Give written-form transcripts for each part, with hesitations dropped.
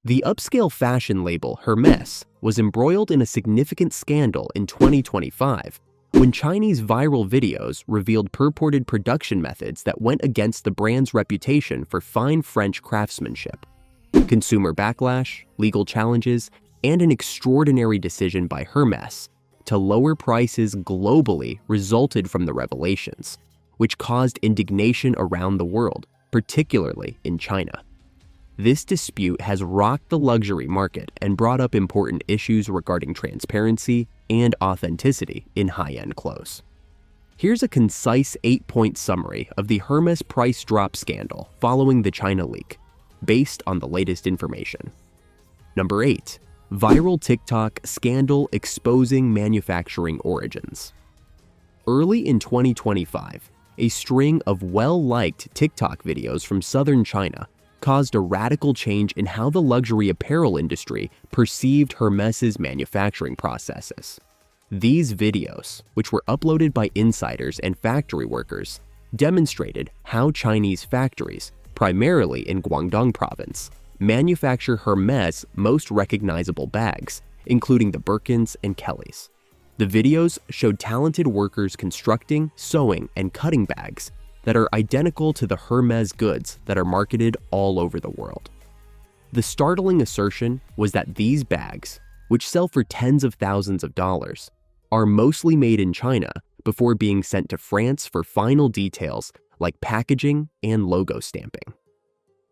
The upscale fashion label Hermès was embroiled in a significant scandal in 2025 when Chinese viral videos revealed purported production methods that went against the brand's reputation for fine French craftsmanship. Consumer backlash, legal challenges, and an extraordinary decision by Hermès to lower prices globally resulted from the revelations, which caused indignation around the world, particularly in China. This dispute has rocked the luxury market and brought up important issues regarding transparency and authenticity in high-end clothes. Here's a concise 8-point summary of the Hermès price drop scandal following the China leak, based on the latest information. Number 8. Viral TikTok scandal exposing manufacturing origins. Early in 2025, a string of well-liked TikTok videos from southern China caused a radical change in how the luxury apparel industry perceived Hermès's manufacturing processes. These videos, which were uploaded by insiders and factory workers, demonstrated how Chinese factories, primarily in Guangdong province, manufacture Hermès' most recognizable bags, including the Birkins and Kellys. The videos showed talented workers constructing, sewing, and cutting bags that are identical to the Hermès goods that are marketed all over the world. The startling assertion was that these bags, which sell for tens of thousands of dollars, are mostly made in China before being sent to France for final details like packaging and logo stamping.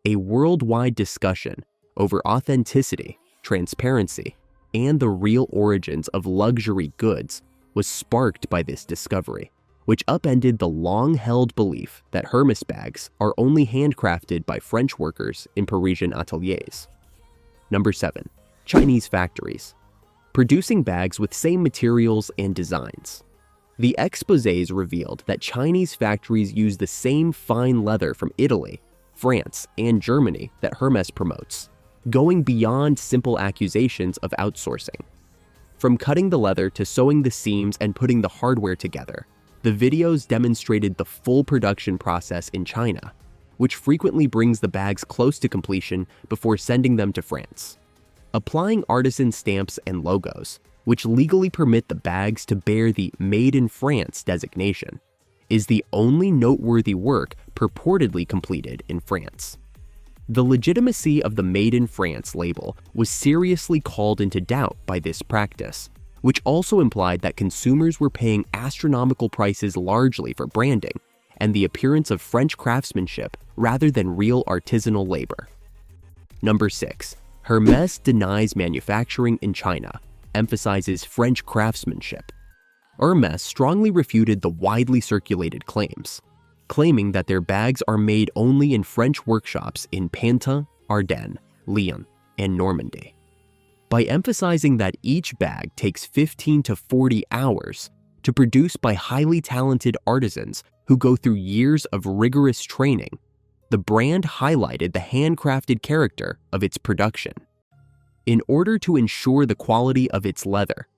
A worldwide discussion over authenticity, transparency, and the real origins of luxury goods was sparked by this discovery, which upended the long-held belief that Hermès bags are only handcrafted by French workers in Parisian ateliers. Number 7. Chinese factories, producing bags with same materials and designs. The exposés revealed that Chinese factories use the same fine leather from Italy, France, and Germany that Hermès promotes, going beyond simple accusations of outsourcing. From cutting the leather to sewing the seams and putting the hardware together, the videos demonstrated the full production process in China, which frequently brings the bags close to completion before sending them to France. Applying artisan stamps and logos, which legally permit the bags to bear the Made in France designation, is the only noteworthy work purportedly completed in France. The legitimacy of the Made in France label was seriously called into doubt by this practice, which also implied that consumers were paying astronomical prices largely for branding and the appearance of French craftsmanship rather than real artisanal labor. Number 6. Hermès denies manufacturing in China, emphasizes French craftsmanship. Hermès strongly refuted the widely circulated claims, claiming that their bags are made only in French workshops in Pantin, Ardennes, Lyon, and Normandy. By emphasizing that each bag takes 15 to 40 hours to produce by highly talented artisans who go through years of rigorous training, the brand highlighted the handcrafted character of its production. In order to ensure the quality of its leather,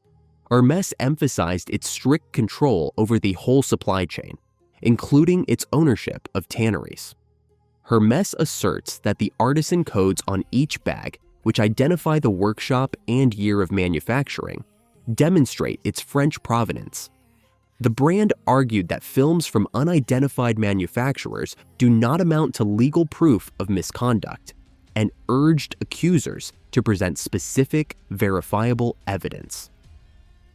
Hermès emphasized its strict control over the whole supply chain, including its ownership of tanneries. Hermès asserts that the artisan codes on each bag, which identify the workshop and year of manufacturing, demonstrate its French provenance. The brand argued that films from unidentified manufacturers do not amount to legal proof of misconduct, and urged accusers to present specific, verifiable evidence.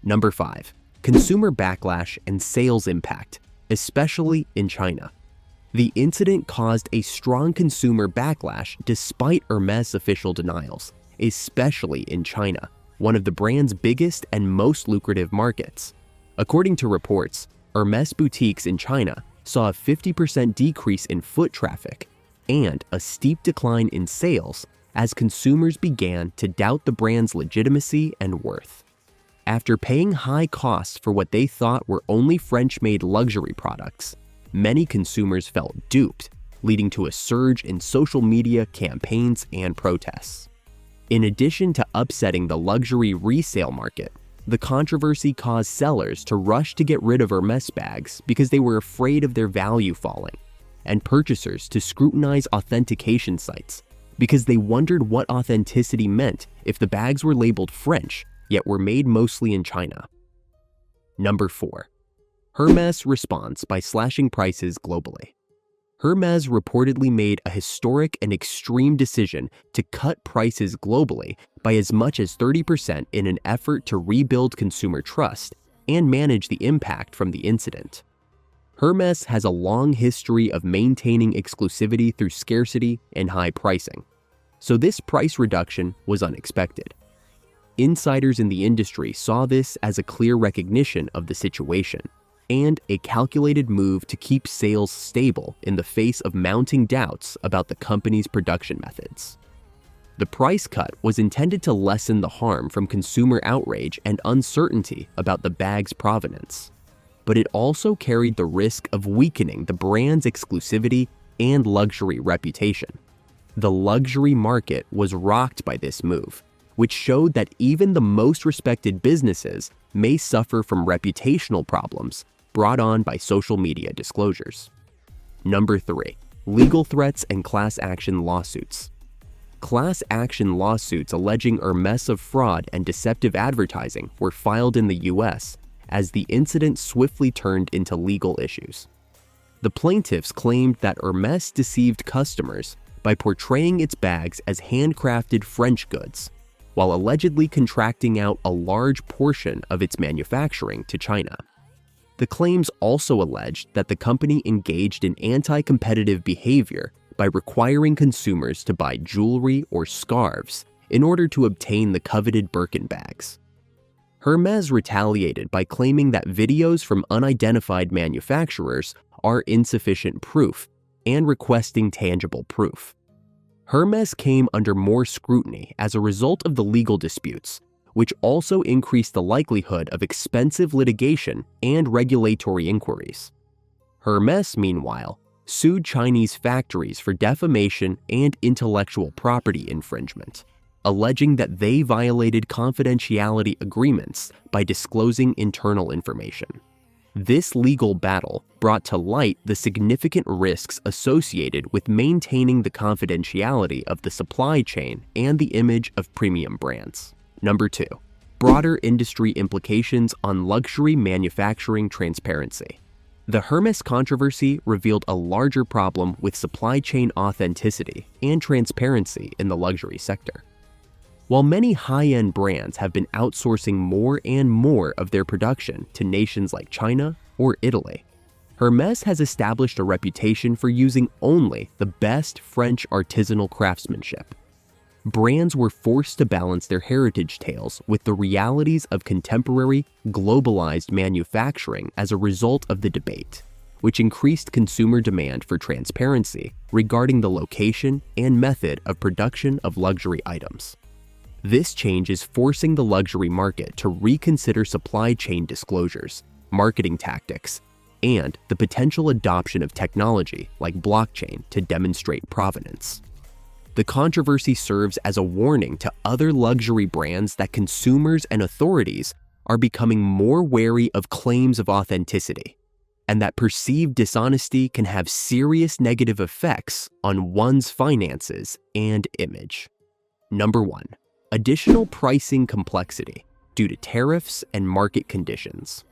Number 5. Consumer backlash and sales impact, especially in China. The incident caused a strong consumer backlash despite Hermès' official denials, especially in China, one of the brand's biggest and most lucrative markets. According to reports, Hermès boutiques in China saw a 50% decrease in foot traffic and a steep decline in sales as consumers began to doubt the brand's legitimacy and worth. After paying high costs for what they thought were only French-made luxury products, many consumers felt duped, leading to a surge in social media campaigns and protests. In addition to upsetting the luxury resale market, the controversy caused sellers to rush to get rid of Hermès bags because they were afraid of their value falling, and purchasers to scrutinize authentication sites, because they wondered what authenticity meant if the bags were labeled French, yet were made mostly in China. Number 4. Hermès responds by slashing prices globally. Hermès reportedly made a historic and extreme decision to cut prices globally by as much as 30% in an effort to rebuild consumer trust and manage the impact from the incident. Hermès has a long history of maintaining exclusivity through scarcity and high pricing, so this price reduction was unexpected. Insiders in the industry saw this as a clear recognition of the situation and a calculated move to keep sales stable in the face of mounting doubts about the company's production methods. The price cut was intended to lessen the harm from consumer outrage and uncertainty about the bag's provenance, but it also carried the risk of weakening the brand's exclusivity and luxury reputation. The luxury market was rocked by this move, which showed that even the most respected businesses may suffer from reputational problems brought on by social media disclosures. Number 3. Legal threats and class action lawsuits. Class action lawsuits alleging Hermès of fraud and deceptive advertising were filed in the US as the incident swiftly turned into legal issues. The plaintiffs claimed that Hermès deceived customers by portraying its bags as handcrafted French goods, while allegedly contracting out a large portion of its manufacturing to China. The claims also alleged that the company engaged in anti-competitive behavior by requiring consumers to buy jewelry or scarves in order to obtain the coveted Birkin bags. Hermès retaliated by claiming that videos from unidentified manufacturers are insufficient proof and requesting tangible proof. Hermès came under more scrutiny as a result of the legal disputes, which also increased the likelihood of expensive litigation and regulatory inquiries. Hermès, meanwhile, sued Chinese factories for defamation and intellectual property infringement, alleging that they violated confidentiality agreements by disclosing internal information. This legal battle brought to light the significant risks associated with maintaining the confidentiality of the supply chain and the image of premium brands. Number 2. Broader industry implications on luxury manufacturing transparency. The Hermès controversy revealed a larger problem with supply chain authenticity and transparency in the luxury sector. While many high-end brands have been outsourcing more and more of their production to nations like China or Italy, Hermès has established a reputation for using only the best French artisanal craftsmanship. Brands were forced to balance their heritage tales with the realities of contemporary, globalized manufacturing as a result of the debate, which increased consumer demand for transparency regarding the location and method of production of luxury items. This change is forcing the luxury market to reconsider supply chain disclosures, marketing tactics, and the potential adoption of technology like blockchain to demonstrate provenance. The controversy serves as a warning to other luxury brands that consumers and authorities are becoming more wary of claims of authenticity, and that perceived dishonesty can have serious negative effects on one's finances and image. Number 1. Additional pricing complexity due to tariffs and market conditions.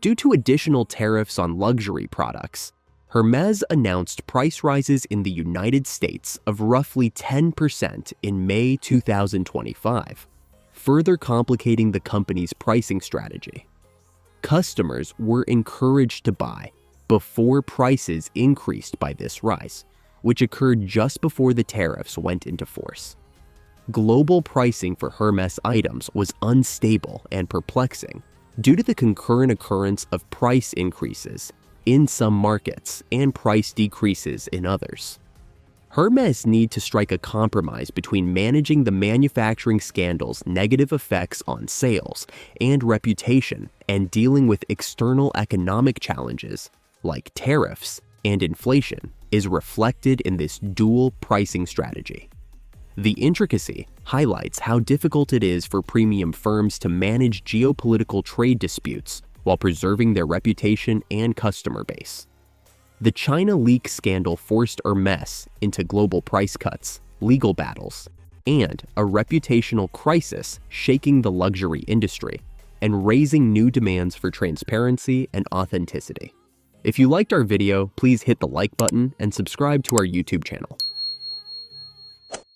Due to additional tariffs on luxury products, Hermès announced price rises in the United States of roughly 10% in May 2025, further complicating the company's pricing strategy. Customers were encouraged to buy before prices increased by this rise, which occurred just before the tariffs went into force. Global pricing for Hermès items was unstable and perplexing due to the concurrent occurrence of price increases in some markets and price decreases in others. Hermès need to strike a compromise between managing the manufacturing scandal's negative effects on sales and reputation and dealing with external economic challenges like tariffs and inflation is reflected in this dual pricing strategy. The intricacy highlights how difficult it is for premium firms to manage geopolitical trade disputes while preserving their reputation and customer base. The China leak scandal forced Hermès into global price cuts legal battles, and a reputational crisis shaking the luxury industry and raising new demands for transparency and authenticity. If you liked our video, please hit the like button and subscribe to our YouTube channel.